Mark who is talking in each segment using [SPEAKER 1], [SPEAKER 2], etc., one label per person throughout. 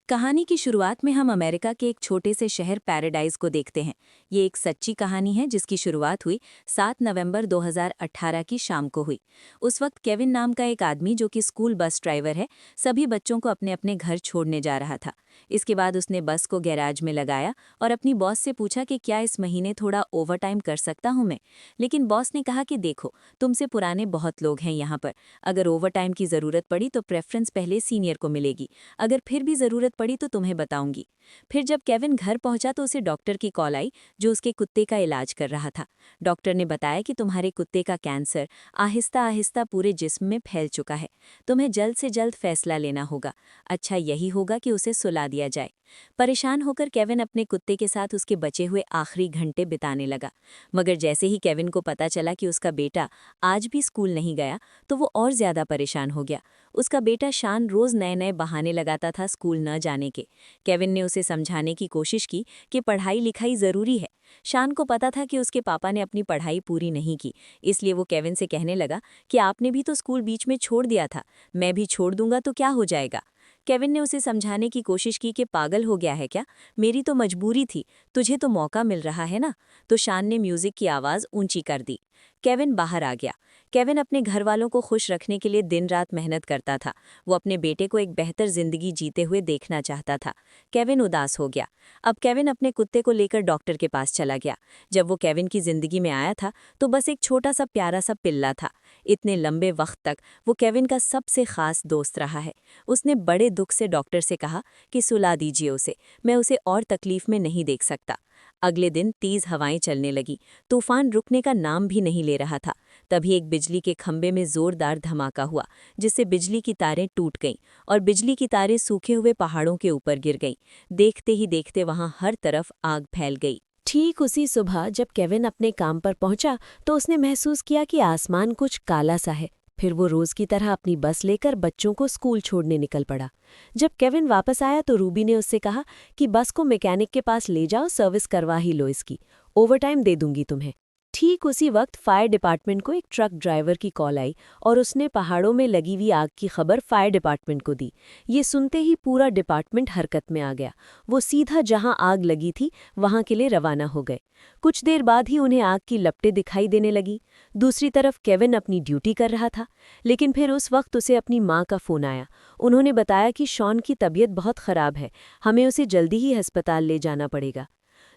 [SPEAKER 1] कहानी की शुरुआत में हम अमेरिका के एक छोटे से शहर पैराडाइज को देखते हैं। ये एक सच्ची कहानी है जिसकी शुरुआत हुई 7 नवंबर 2018 की शाम को हुई। उस वक्त केविन नाम का एक आदमी जो कि स्कूल बस ड्राइवर है, सभी बच्चों को अपने अपने घर छोड़ने जा रहा था। इसके बाद उसने बस को गैराज में लगाया और अपनी बॉस से पूछा कि क्या इस महीने थोड़ा ओवरटाइम कर सकता हूँ मैं। लेकिन बॉस ने कहा कि देखो, तुमसे पुराने बहुत लोग हैं यहाँ पर, अगर ओवरटाइम की ज़रूरत पड़ी तो प्रेफरेंस पहले सीनियर को मिलेगी, अगर फिर भी ज़रूरत पड़ी तो तुम्हें बताऊंगी। फिर जब केविन घर पहुंचा तो उसे डॉक्टर की कॉल आई जो उसके कुत्ते का इलाज कर रहा था। डॉक्टर ने बताया कि तुम्हारे कुत्ते का कैंसर आहिस्ता आहिस्ता पूरे जिस्म में फैल चुका है, तुम्हें जल्द से जल्द फैसला लेना होगा। अच्छा यही होगा कि उसे सुला दिया जाए। परेशान होकर केविन अपने कुत्ते के साथ उसके बचे हुए आखिरी घंटे बिताने लगा। मगर जैसे ही केविन को पता चला कि उसका बेटा आज भी स्कूल नहीं गया तो वो और ज्यादा परेशान हो गया। उसका बेटा शान रोज नए नए बहाने लगाता था स्कूल न जाने के। केविन ने उसे समझाने की कोशिश की कि पढ़ाई लिखाई जरूरी है। शान को पता था कि उसके पापा ने अपनी पढ़ाई पूरी नहीं की, इसलिए वो केविन से कहने लगा कि आपने भी तो स्कूल बीच में छोड़ दिया था, मैं भी छोड़ दूंगा तो क्या हो जाएगा। केविन ने उसे समझाने की कोशिश की कि पागल हो गया है क्या, मेरी तो मजबूरी थी, तुझे तो मौका मिल रहा है ना। तो शान ने म्यूजिक की आवाज़ ऊंची कर दी। केविन बाहर आ गया। केविन अपने घर वालों को खुश रखने के लिए दिन रात मेहनत करता था। वो अपने बेटे को एक बेहतर जिंदगी जीते हुए देखना चाहता था। केविन उदास हो गया। अब केविन अपने कुत्ते को लेकर डॉक्टर के पास चला गया। जब वो केविन की जिंदगी में आया था तो बस एक छोटा सा प्यारा सा पिल्ला था। इतने लंबे वक्त तक वो केविन का सबसे खास दोस्त रहा है। उसने बड़े दुख से डॉक्टर से कहा कि सुला दीजिए उसे, मैं उसे और तकलीफ में नहीं देख सकता। अगले दिन तेज हवाएं चलने लगी। तूफान रुकने का नाम भी नहीं ले रहा था। तभी एक बिजली के खंभे में जोरदार धमाका हुआ, जिससे बिजली की तारें टूट गईं और बिजली की तारें सूखे हुए पहाड़ों के ऊपर गिर गईं। देखते ही देखते वहां हर तरफ आग फैल गई।
[SPEAKER 2] ठीक उसी सुबह जब केविन अपने काम पर पहुंचा तो उसने महसूस किया कि आसमान कुछ काला सा है। फिर वो रोज की तरह अपनी बस लेकर बच्चों को स्कूल छोड़ने निकल पड़ा। जब केविन वापस आया तो रूबी ने उससे कहा कि बस को मैकेनिक के पास ले जाओ, सर्विस करवा ही लो इसकी, ओवरटाइम दे दूंगी तुम्हें। ठीक उसी वक्त फायर डिपार्टमेंट को एक ट्रक ड्राइवर की कॉल आई और उसने पहाड़ों में लगी हुई आग की खबर फायर डिपार्टमेंट को दी। ये सुनते ही पूरा डिपार्टमेंट हरकत में आ गया। वो सीधा जहां आग लगी थी वहां के लिए रवाना हो गए। कुछ देर बाद ही उन्हें आग की लपटें दिखाई देने लगी। दूसरी तरफ केविन अपनी ड्यूटी कर रहा था, लेकिन फिर उस वक्त उसे अपनी माँ का फ़ोन आया। उन्होंने बताया कि शॉन की तबीयत बहुत ख़राब है, हमें उसे जल्दी ही अस्पताल ले जाना पड़ेगा।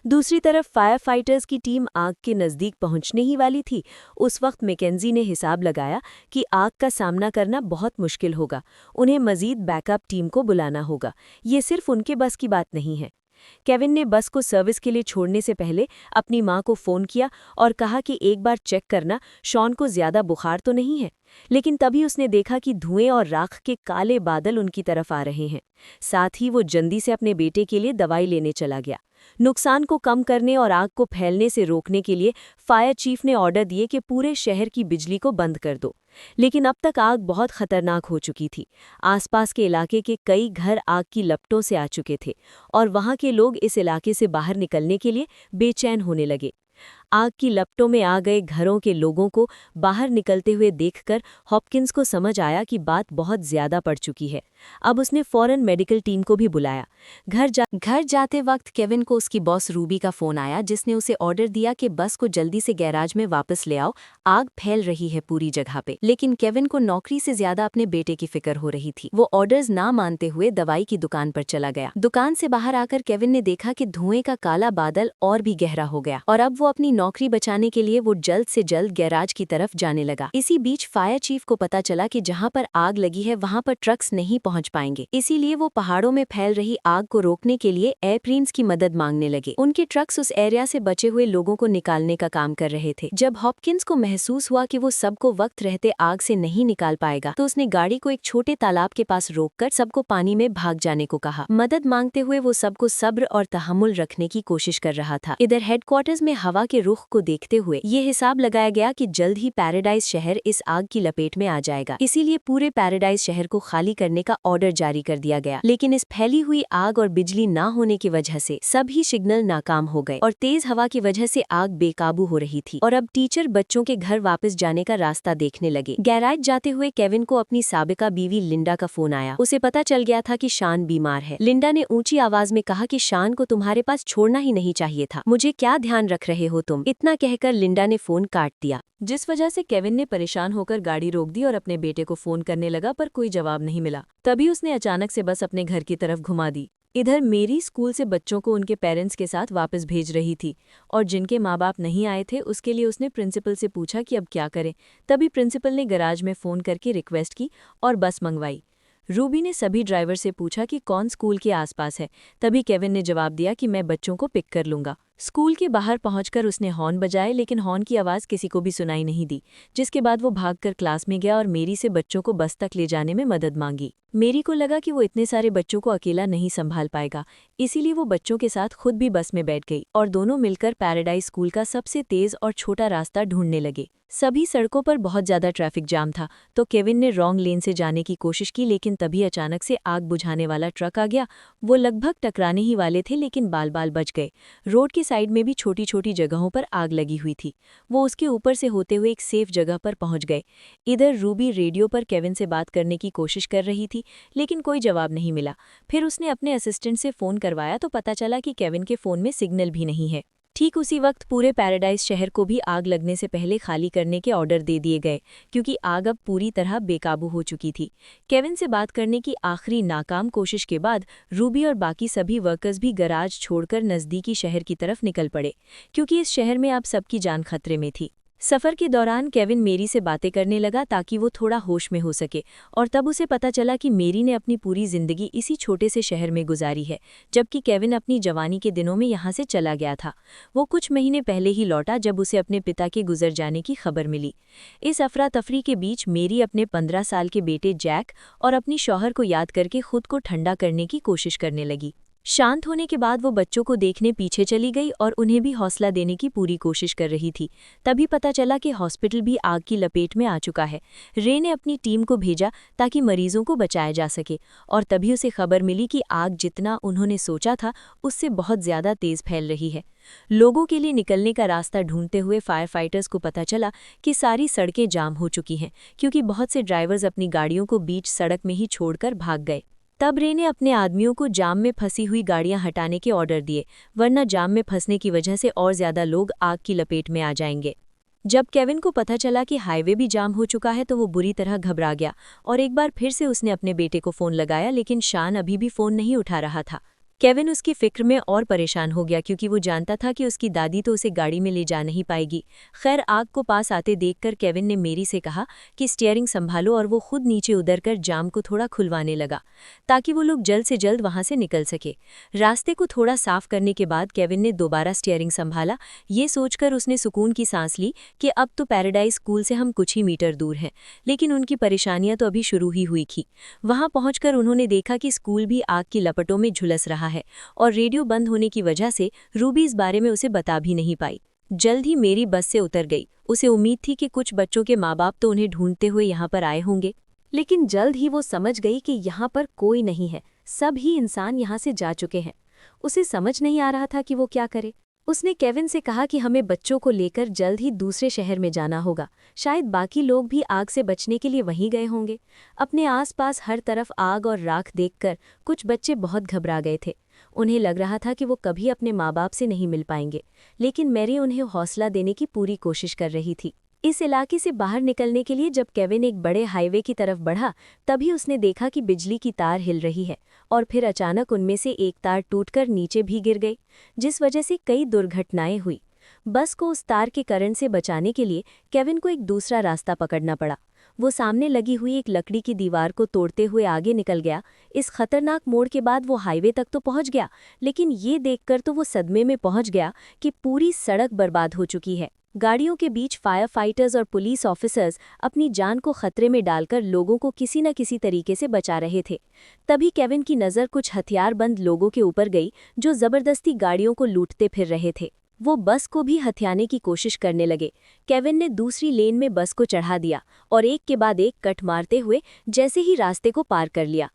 [SPEAKER 2] दूसरी तरफ फायर फाइटर्स की टीम आग के नज़दीक पहुंचने ही वाली थी। उस वक्त मैकेंजी ने हिसाब लगाया कि आग का सामना करना बहुत मुश्किल होगा, उन्हें मज़ीद बैकअप टीम को बुलाना होगा। ये सिर्फ उनके बस की बात नहीं है। केविन ने बस को सर्विस के लिए छोड़ने से पहले अपनी माँ को फ़ोन किया और कहा कि एक बार चेक करना शॉन को ज़्यादा बुखार तो नहीं है। लेकिन तभी उसने देखा कि धुएं और राख के काले बादल उनकी तरफ आ रहे हैं। साथ ही वो जल्दी से अपने बेटे के लिए दवाई लेने चला गया। नुकसान को कम करने और आग को फैलने से रोकने के लिए फायर चीफ ने ऑर्डर दिए कि पूरे शहर की बिजली को बंद कर दो। लेकिन अब तक आग बहुत खतरनाक हो चुकी थी। आसपास के इलाके के कई घर आग की लपटों से आ चुके थे और वहां के लोग इस इलाके से बाहर निकलने के लिए बेचैन होने लगे। आग की लपटों में आ गए घरों के लोगों को बाहर निकलते हुए देखकर हॉपकिंस को समझ आया कि बात बहुत ज्यादा पड़ चुकी है। अब उसने फौरन मेडिकल टीम को भी बुलाया। घर जाते वक्त केविन को उसकी बॉस रूबी का फोन आया, जिसने उसे ऑर्डर दिया कि बस को जल्दी से गैराज में वापस ले आओ, आग फैल रही है पूरी जगह पे। लेकिन केविन को नौकरी से ज्यादा अपने बेटे की फिक्र हो रही थी। वो ऑर्डर्स ना मानते हुए दवाई की दुकान पर चला गया। दुकान से बाहर आकर केविन ने देखा कि धुएं का काला बादल और भी गहरा हो गया और अब वो अपनी नौकरी बचाने के लिए वो जल्द से जल्द गैराज की तरफ जाने लगा। इसी बीच फायर चीफ को पता चला कि जहां पर आग लगी है वहां पर ट्रक्स नहीं पहुंच पाएंगे, इसीलिए वो पहाड़ों में फैल रही आग को रोकने के लिए एयरप्लेन्स की मदद मांगने लगे। उनके ट्रक्स उस एरिया से बचे हुए लोगों को निकालने का काम कर रहे थे। जब हॉपकिंस को महसूस हुआ कि वो सबको वक्त रहते आग से नहीं निकाल पाएगा तो उसने गाड़ी को एक छोटे तालाब के पास रोककर सबको पानी में भाग जाने को कहा। मदद मांगते हुए वो सबको सब्र और तहम्मुल रखने की कोशिश कर रहा था। इधर हेडक्वार्टर्स में हवा के रुख को देखते हुए ये हिसाब लगाया गया कि जल्द ही पैराडाइज शहर इस आग की लपेट में आ जाएगा। इसीलिए पूरे पैराडाइज शहर को खाली करने का ऑर्डर जारी कर दिया गया। लेकिन इस फैली हुई आग और बिजली ना होने की वजह से सभी सिग्नल नाकाम हो गए और तेज हवा की वजह से आग बेकाबू हो रही थी। और अब टीचर बच्चों के घर वापस जाने का रास्ता देखने लगे। गैराज जाते हुए केविन को अपनी साबिका बीवी लिंडा का फोन आया। उसे पता चल गया था कि शान बीमार है। लिंडा ने ऊंची आवाज में कहा कि शान को तुम्हारे पास छोड़ना ही नहीं चाहिए था। मुझे क्या ध्यान रख रहे हो तुम? इतना कहकर लिंडा ने फोन काट दिया,
[SPEAKER 1] जिस वजह से केविन ने परेशान होकर गाड़ी रोक दी और अपने बेटे को फोन करने लगा, पर कोई जवाब नहीं मिला। तभी उसने अचानक से बस अपने घर की तरफ घुमा दी। इधर मेरी स्कूल से बच्चों को उनके पेरेंट्स के साथ वापस भेज रही थी और जिनके माँ बाप नहीं आए थे उसके लिए उसने प्रिंसिपल से पूछा कि अब क्या करें। तभी प्रिंसिपल ने गैराज में फ़ोन करके रिक्वेस्ट की और बस मंगवाई। रूबी ने सभी ड्राइवर से पूछा कि कौन स्कूल के आसपास है। तभी केविन ने जवाब दिया कि मैं बच्चों को पिक कर लूंगा। स्कूल के बाहर पहुंचकर उसने हॉर्न बजाए, लेकिन हॉर्न की आवाज़ किसी को भी सुनाई नहीं दी। जिसके बाद वो भागकर क्लास में गया और मेरी से बच्चों को बस तक ले जाने में मदद मांगी। मेरी को लगा कि वो इतने सारे बच्चों को अकेला नहीं संभाल पाएगा, इसीलिए वो बच्चों के साथ खुद भी बस में बैठ गई और दोनों मिलकर पैराडाइज स्कूल का सबसे तेज और छोटा रास्ता ढूंढने लगे। सभी सड़कों पर बहुत ज़्यादा ट्रैफिक जाम था, तो केविन ने रॉन्ग लेन से जाने की कोशिश की, लेकिन तभी अचानक से आग बुझाने वाला ट्रक आ गया। वो लगभग टकराने ही वाले थे, लेकिन बाल बाल बच गए। रोड के साइड में भी छोटी छोटी जगहों पर आग लगी हुई थी। वो उसके ऊपर से होते हुए एक सेफ जगह पर पहुंच गए। इधर रूबी रेडियो पर केविन से बात करने की कोशिश कर रही थी, लेकिन कोई जवाब नहीं मिला। फिर उसने अपने असिस्टेंट से फ़ोन करवाया तो पता चला कि केविन के फ़ोन में सिग्नल भी नहीं है। ठीक उसी वक्त पूरे पैराडाइज शहर को भी आग लगने से पहले खाली करने के ऑर्डर दे दिए गए, क्योंकि आग अब पूरी तरह बेकाबू हो चुकी थी। केविन से बात करने की आखिरी नाकाम कोशिश के बाद रूबी और बाकी सभी वर्कर्स भी गैराज छोड़कर नज़दीकी शहर की तरफ निकल पड़े, क्योंकि इस शहर में अब सबकी जान खतरे में थी। सफ़र के दौरान केविन मेरी से बातें करने लगा ताकि वो थोड़ा होश में हो सके, और तब उसे पता चला कि मेरी ने अपनी पूरी ज़िंदगी इसी छोटे से शहर में गुजारी है, जबकि केविन अपनी जवानी के दिनों में यहाँ से चला गया था। वो कुछ महीने पहले ही लौटा जब उसे अपने पिता के गुजर जाने की खबर मिली। इस अफरा तफरी के बीच मेरी अपने 15 साल के बेटे जैक और अपनी शौहर को याद करके खुद को ठंडा करने की कोशिश करने लगी। शांत होने के बाद वो बच्चों को देखने पीछे चली गई और उन्हें भी हौसला देने की पूरी कोशिश कर रही थी। तभी पता चला कि हॉस्पिटल भी आग की लपेट में आ चुका है। रे ने अपनी टीम को भेजा ताकि मरीजों को बचाया जा सके, और तभी उसे खबर मिली कि आग जितना उन्होंने सोचा था उससे बहुत ज़्यादा तेज़ फैल रही है। लोगों के लिए निकलने का रास्ता ढूंढते हुए फायर फाइटर्स को पता चला कि सारी सड़कें जाम हो चुकी हैं, क्योंकि बहुत से ड्राइवर्स अपनी गाड़ियों को बीच सड़क में ही छोड़कर भाग गए। तब रे ने अपने आदमियों को जाम में फंसी हुई गाड़ियां हटाने के ऑर्डर दिए, वरना जाम में फंसने की वजह से और ज़्यादा लोग आग की लपेट में आ जाएंगे। जब केविन को पता चला कि हाईवे भी जाम हो चुका है तो वो बुरी तरह घबरा गया और एक बार फिर से उसने अपने बेटे को फ़ोन लगाया, लेकिन शान अभी भी फ़ोन नहीं उठा रहा था। केविन उसकी फिक्र में और परेशान हो गया, क्योंकि वो जानता था कि उसकी दादी तो उसे गाड़ी में ले जा नहीं पाएगी। खैर, आग को पास आते देखकर केविन ने मेरी से कहा कि स्टीयरिंग संभालो, और वो खुद नीचे उतरकर जाम को थोड़ा खुलवाने लगा ताकि वो लोग जल्द से जल्द वहां से निकल सके। रास्ते को थोड़ा साफ करने के बाद केविन ने दोबारा स्टीयरिंग संभाला। ये सोचकर उसने सुकून की सांस ली कि अब तो पैराडाइज स्कूल से हम कुछ ही मीटर दूर हैं, लेकिन उनकी परेशानियां तो अभी शुरू ही हुई थी। वहां पहुंचकर उन्होंने देखा कि स्कूल भी आग की लपटों में झुलस रहा है, और रेडियो बंद होने की वजह से रूबी इस बारे में उसे बता भी नहीं पाई। जल्द ही मेरी बस से उतर गई। उसे उम्मीद थी कि कुछ बच्चों के माँ बाप तो उन्हें ढूंढते हुए यहाँ पर आए होंगे, लेकिन जल्द ही वो समझ गई कि यहाँ पर कोई नहीं है। सब ही इंसान यहाँ से जा चुके हैं। उसे समझ नहीं आ रहा था कि वो क्या करे। उसने केविन से कहा कि हमें बच्चों को लेकर जल्द ही दूसरे शहर में जाना होगा। शायद बाकी लोग भी आग से बचने के लिए वहीं गए होंगे। अपने आसपास हर तरफ आग और राख देखकर कुछ बच्चे बहुत घबरा गए थे। उन्हें लग रहा था कि वो कभी अपने माँ बाप से नहीं मिल पाएंगे, लेकिन मैरी उन्हें हौसला देने की पूरी कोशिश कर रही थी। इस इलाके से बाहर निकलने के लिए जब केविन एक बड़े हाईवे की तरफ बढ़ा, तभी उसने देखा कि बिजली की तार हिल रही है, और फिर अचानक उनमें से एक तार टूटकर नीचे भी गिर गई, जिस वजह से कई दुर्घटनाएं हुई। बस को उस तार के करंट से बचाने के लिए केविन को एक दूसरा रास्ता पकड़ना पड़ा। वो सामने लगी हुई एक लकड़ी की दीवार को तोड़ते हुए आगे निकल गया। इस खतरनाक मोड़ के बाद वो हाईवे तक तो पहुंच गया, लेकिन ये देखकर तो वो सदमे में पहुंच गया कि पूरी सड़क बर्बाद हो चुकी है। गाड़ियों के बीच फायर फाइटर्स और पुलिस ऑफिसर्स अपनी जान को खतरे में डालकर लोगों को किसी न किसी तरीके से बचा रहे थे। तभी केविन की नज़र कुछ हथियारबंद लोगों के ऊपर गई जो ज़बरदस्ती गाड़ियों को लूटते फिर रहे थे।
[SPEAKER 2] वो बस को भी हथियाने की कोशिश करने लगे। केविन ने दूसरी लेन में बस को चढ़ा दिया और एक के बाद एक कट मारते हुए जैसे ही रास्ते को पार कर लिया।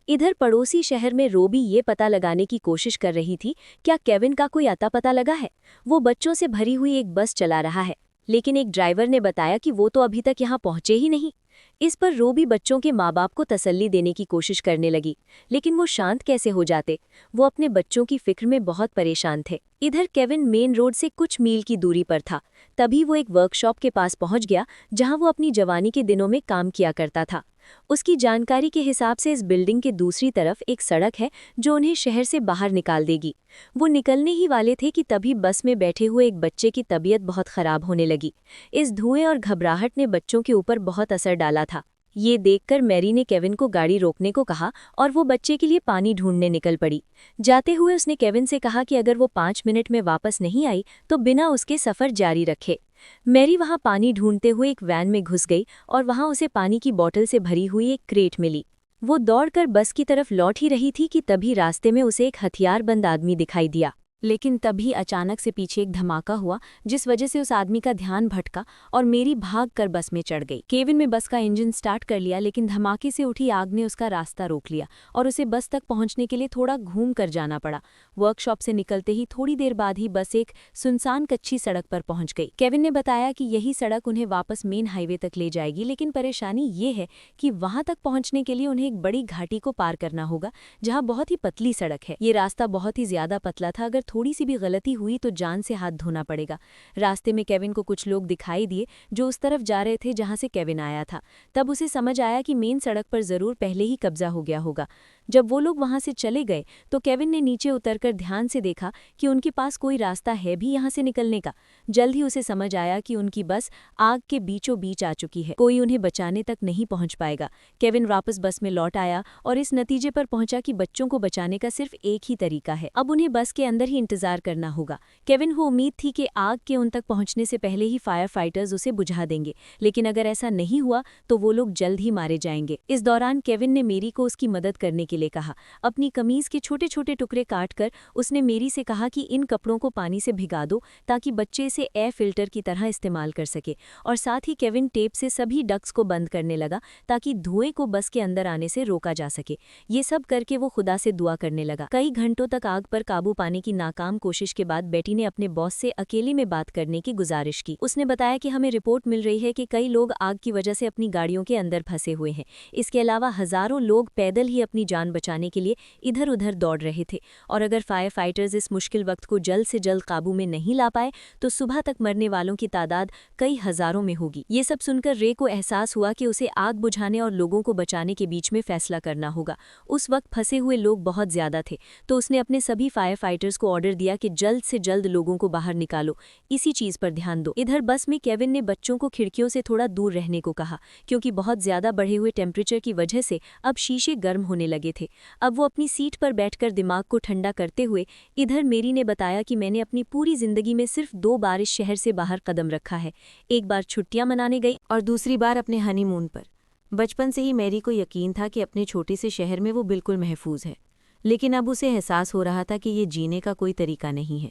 [SPEAKER 2] इधर पड़ोसी शहर में रोबी ये पता लगाने की कोशिश कर रही थी क्या केविन का कोई अता पता लगा है। वो बच्चों से भरी हुई एक बस चला रहा है, लेकिन एक ड्राइवर ने बताया कि वो तो अभी तक यहाँ पहुंचे ही नहीं। इस पर रोबी बच्चों के माँ बाप को तसल्ली देने की कोशिश करने लगी, लेकिन वो शांत कैसे हो जाते। वो अपने बच्चों की फिक्र में बहुत परेशान थे। इधर केविन मेन रोड से कुछ मील की दूरी पर था। तभी वो एक वर्कशॉप के पास पहुंच गया जहां वो अपनी जवानी के दिनों में काम किया करता था। उसकी जानकारी के हिसाब से इस बिल्डिंग के दूसरी तरफ एक सड़क है जो उन्हें शहर से बाहर निकाल देगी। वो निकलने ही वाले थे कि तभी बस में बैठे हुए एक बच्चे की तबीयत बहुत खराब होने लगी। इस धुएं और घबराहट ने बच्चों के ऊपर बहुत असर डाला था। ये देखकर मैरी ने केविन को गाड़ी रोकने को कहा और वो बच्चे के लिए पानी ढूंढने निकल पड़ी। जाते हुए उसने केविन से कहा कि अगर वो 5 मिनट में वापस नहीं आई तो बिना उसके सफ़र जारी रखे। मैरी वहां पानी ढूंढते हुए एक वैन में घुस गई और वहां उसे पानी की बोतल से भरी हुई एक क्रेट मिली। वो दौड़कर बस की तरफ लौट ही रही थी कि तभी रास्ते में उसे एक हथियारबंद आदमी दिखाई दिया। लेकिन तभी अचानक से पीछे एक धमाका हुआ जिस वजह से उस आदमी का ध्यान भटका और मेरी भागकर बस में चढ़ गई। केविन में बस का इंजन स्टार्ट कर लिया, लेकिन धमाके से उठी आग ने उसका रास्ता रोक लिया और उसे बस तक पहुंचने के लिए थोड़ा घूम कर जाना पड़ा। वर्कशॉप से निकलते ही थोड़ी देर बाद ही बस एक सुनसान कच्ची सड़क पर पहुंच गई। केविन ने बताया कि यही सड़क उन्हें वापस मेन हाईवे तक ले जाएगी, लेकिन परेशानी ये है कि वहां तक पहुंचने के लिए उन्हें एक बड़ी घाटी को पार करना होगा जहां बहुत ही पतली सड़क है। ये रास्ता बहुत ही ज्यादा पतला था, अगर थोड़ी सी भी गलती हुई तो जान से हाथ धोना पड़ेगा। रास्ते में केविन को कुछ लोग दिखाई दिए जो उस तरफ जा रहे थे जहां से केविन आया था। तब उसे समझ आया कि मेन सड़क पर जरूर पहले ही कब्जा हो गया होगा। जब वो लोग वहां से चले गए तो केविन ने नीचे उतरकर ध्यान से देखा कि उनके पास कोई रास्ता है भी यहां से निकलने का। जल्द ही उसे समझ आया कि उनकी बस आग के बीचों बीच आ चुकी है, कोई उन्हें बचाने तक नहीं पहुंच पाएगा। केविन वापस बस में लौट आया और इस नतीजे पर पहुंचा कि बच्चों को बचाने का सिर्फ एक ही तरीका है, अब उन्हें बस के अंदर ही इंतजार करना होगा। केविन को उम्मीद थी कि आग के उन तक पहुंचने से पहले ही फायर फाइटर्स उसे बुझा देंगे, लेकिन अगर ऐसा नहीं हुआ तो वो लोग जल्द ही मारे जाएंगे। इस दौरान केविन ने मेरी को उसकी मदद करने के लिए कहा। अपनी कमीज के छोटे छोटे टुकड़े काटकर उसने मेरी से कहा कि इन कपड़ों को पानी से भिगा दो ताकि बच्चे इसे एयर फिल्टर की तरह इस्तेमाल कर सके, और साथ ही केविन टेप से सभी डक्ट्स को बंद करने लगा ताकि धुएं को बस के अंदर आने से रोका जा सके। ये सब करके वो खुदा से दुआ करने लगा। कई घंटों तक आग पर काबू पाने की नाकाम कोशिश के बाद बेटी ने अपने बॉस से अकेले में बात करने की गुजारिश की। उसने बताया कि हमें रिपोर्ट मिल रही है कि कई लोग आग की वजह से अपनी गाड़ियों के अंदर फंसे हुए हैं। इसके अलावा हजारों लोग पैदल ही अपनी जान बचाने के लिए इधर उधर दौड़ रहे थे, और अगर फायर फाइटर्स इस मुश्किल वक्त को जल्द से जल्द काबू में नहीं ला पाए तो सुबह तक मरने वालों की तादाद कई हजारों में होगी। ये सब सुनकर रे को एहसास हुआ कि उसे आग बुझाने और लोगों को बचाने के बीच में फैसला करना होगा। उस वक्त फंसे हुए लोग बहुत ज्यादा थे, तो उसने अपने सभी फायर फाइटर्स को ऑर्डर दिया कि जल्द से जल्द लोगों को बाहर निकालो, इसी चीज पर ध्यान दो। इधर बस में केविन ने बच्चों को खिड़कियों से थोड़ा दूर रहने को कहा, क्योंकि बहुत ज्यादा बढ़े हुए टेम्परेचर की वजह से अब शीशे गर्म होने लगे थे। अब वो अपनी सीट पर बैठकर दिमाग को ठंडा करते हुए इधर मेरी ने बताया कि मैंने अपनी पूरी जिंदगी में सिर्फ 2 बार इस शहर से बाहर कदम रखा है। एक बार छुट्टियां मनाने गई और दूसरी बार अपने हनीमून पर। बचपन से ही मैरी को यकीन था कि अपने छोटे से शहर में वो बिल्कुल महफूज है, लेकिन अब उसे एहसास हो रहा था कि ये जीने का कोई तरीका नहीं है।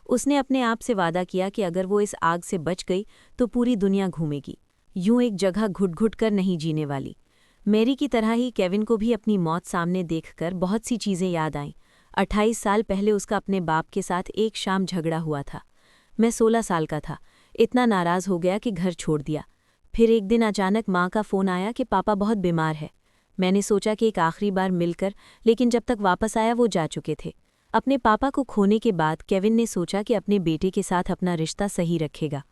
[SPEAKER 2] उसने अपने आप से वादा किया कि अगर वो इस आग से बच गई तो पूरी दुनिया घूमेगी, यूं एक जगह घुट घुट कर नहीं जीने वाली। मैरी की तरह ही केविन को भी अपनी मौत सामने देखकर बहुत सी चीज़ें याद आईं। 28 साल पहले उसका अपने बाप के साथ एक शाम झगड़ा हुआ था। मैं 16 साल का था, इतना नाराज़ हो गया कि घर छोड़ दिया। फिर एक दिन अचानक माँ का फ़ोन आया कि पापा बहुत बीमार है। मैंने सोचा कि एक आखिरी बार मिलकर, लेकिन जब तक वापस आया वो जा चुके थे। अपने पापा को खोने के बाद केविन ने सोचा कि अपने बेटे के साथ अपना रिश्ता सही रखेगा,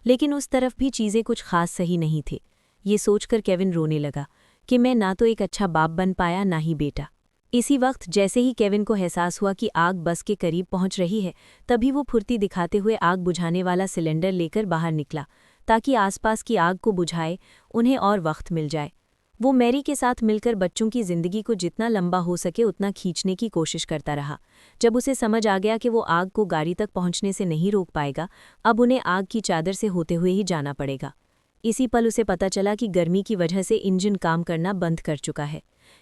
[SPEAKER 2] लेकिन उस तरफ भी चीज़ें कुछ खास सही नहीं थी। ये सोचकर केविन रोने लगा कि मैं ना तो एक अच्छा बाप बन पाया ना ही बेटा। इसी वक्त जैसे ही केविन को एहसास हुआ कि आग बस के करीब पहुंच रही है, तभी वो फुर्ती दिखाते हुए आग बुझाने वाला सिलेंडर लेकर बाहर निकला ताकि आसपास की आग को बुझाए उन्हें और वक्त मिल जाए। वो मैरी के साथ मिलकर बच्चों की जिंदगी को जितना लंबा हो सके उतना खींचने की कोशिश करता रहा। जब उसे समझ आ गया कि वो आग को गाड़ी तक पहुंचने से नहीं रोक पाएगा, अब उन्हें आग की चादर से होते हुए ही जाना पड़ेगा। इसी पल उसे पता चला कि गर्मी की वजह से इंजन काम करना बंद कर चुका है।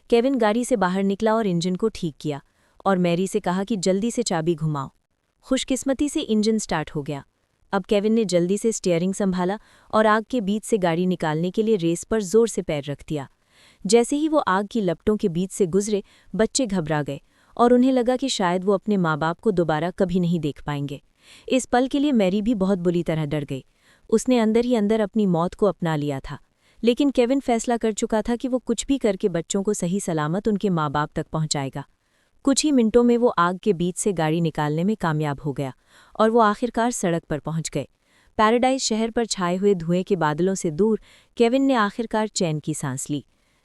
[SPEAKER 2] केविन गाड़ी से बाहर निकला और इंजन को ठीक किया और मैरी से कहा कि जल्दी से चाबी घुमाओ। खुशकिस्मती से इंजन स्टार्ट हो गया। अब केविन ने जल्दी से स्टीयरिंग संभाला और आग के बीच से गाड़ी निकालने के लिए रेस पर जोर से पैर रख दिया। जैसे ही वो आग की लपटों के बीच से गुजरे, बच्चे घबरा गए और उन्हें लगा कि शायद वो अपने माँ बाप को दोबारा कभी नहीं देख पाएंगे। इस पल के लिए मैरी भी बहुत बुरी तरह डर गई। उसने अंदर ही अंदर अपनी मौत को अपना लिया था, लेकिन केविन फैसला कर चुका था कि वो कुछ भी करके बच्चों को सही सलामत उनके माँ बाप तक पहुंचाएगा। कुछ ही मिनटों में वो आग के बीच से गाड़ी निकालने में कामयाब हो गया और वो आखिरकार सड़क पर पहुंच गए। पैराडाइज शहर पर छाए हुए धुएं के बादलों से दूर केविन ने आखिरकार चैन की सांस ली।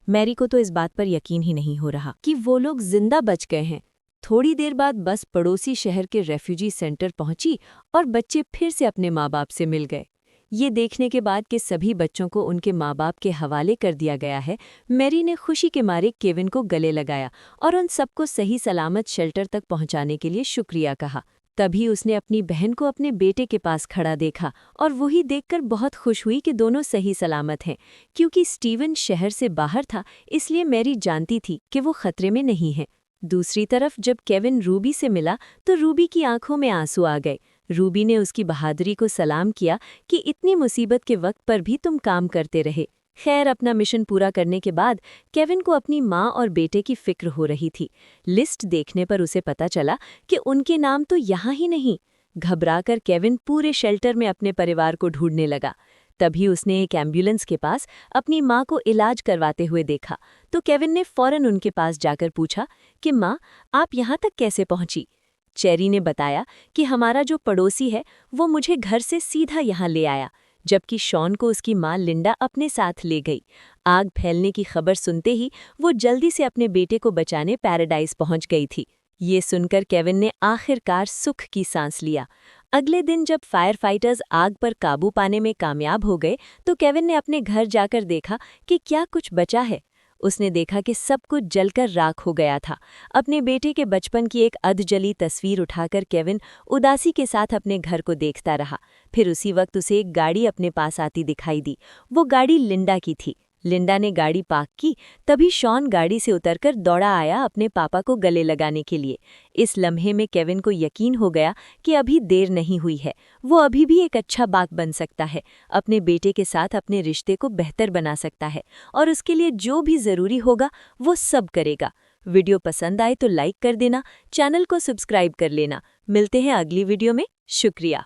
[SPEAKER 2] मैरी को तो इस बात पर यकीन ही नहीं हो रहा कि वो लोग जिंदा बच गए हैं। थोड़ी देर बाद बस पड़ोसी शहर के रेफ्यूजी सेंटर पहुंची और बच्चे फिर से अपने माँ बाप से मिल गए। ये देखने के बाद कि सभी बच्चों को उनके माँ बाप के हवाले कर दिया गया है, मैरी ने खुशी के मारे केविन को गले लगाया और उन सबको सही सलामत शेल्टर तक पहुंचाने के लिए शुक्रिया कहा। तभी उसने अपनी बहन को अपने बेटे के पास खड़ा देखा और वही देखकर बहुत खुश हुई कि दोनों सही सलामत हैं। क्योंकि स्टीवन शहर से बाहर था, इसलिए मैरी जानती थी कि वो खतरे में नहीं है। दूसरी तरफ जब केविन रूबी से मिला तो रूबी की आंखों में आंसू आ गए। रूबी ने उसकी बहादुरी को सलाम किया कि इतनी मुसीबत के वक्त पर भी तुम काम करते रहे। खैर, अपना मिशन पूरा करने के बाद केविन को अपनी माँ और बेटे की फिक्र हो रही थी। लिस्ट देखने पर उसे पता चला कि उनके नाम तो यहाँ ही नहीं। घबराकर केविन पूरे शेल्टर में अपने परिवार को ढूंढने लगा। तभी उसने एक एम्बुलेंस के पास अपनी माँ को इलाज करवाते हुए देखा तो केविन ने फौरन उनके पास जाकर पूछा कि माँ, आप यहाँ तक कैसे पहुँची? चेरी ने बताया कि हमारा जो पड़ोसी है वो मुझे घर से सीधा यहाँ ले आया, जबकि शॉन को उसकी माँ लिंडा अपने साथ ले गई। आग फैलने की खबर सुनते ही वो जल्दी से अपने बेटे को बचाने पैराडाइज पहुँच गई थी। ये सुनकर केविन ने आखिरकार सुख की सांस लिया। अगले दिन जब फायर फाइटर्स आग पर काबू पाने में कामयाब हो गए तो केविन ने अपने घर जाकर देखा कि क्या कुछ बचा है। उसने देखा कि सब कुछ जलकर राख हो गया था। अपने बेटे के बचपन की एक अधजली तस्वीर उठाकर केविन उदासी के साथ अपने घर को देखता रहा। फिर उसी वक्त उसे एक गाड़ी अपने पास आती दिखाई दी। वो गाड़ी लिंडा की थी। लिंडा ने गाड़ी पार्क की, तभी शॉन गाड़ी से उतरकर दौड़ा आया अपने पापा को गले लगाने के लिए। इस लम्हे में केविन को यकीन हो गया कि अभी देर नहीं हुई है। वो अभी भी एक अच्छा बाप बन सकता है, अपने बेटे के साथ अपने रिश्ते को बेहतर बना सकता है और उसके लिए जो भी ज़रूरी होगा वो सब करेगा। वीडियो पसंद आए तो लाइक कर देना, चैनल को सब्सक्राइब कर लेना। मिलते हैं अगली वीडियो में। शुक्रिया।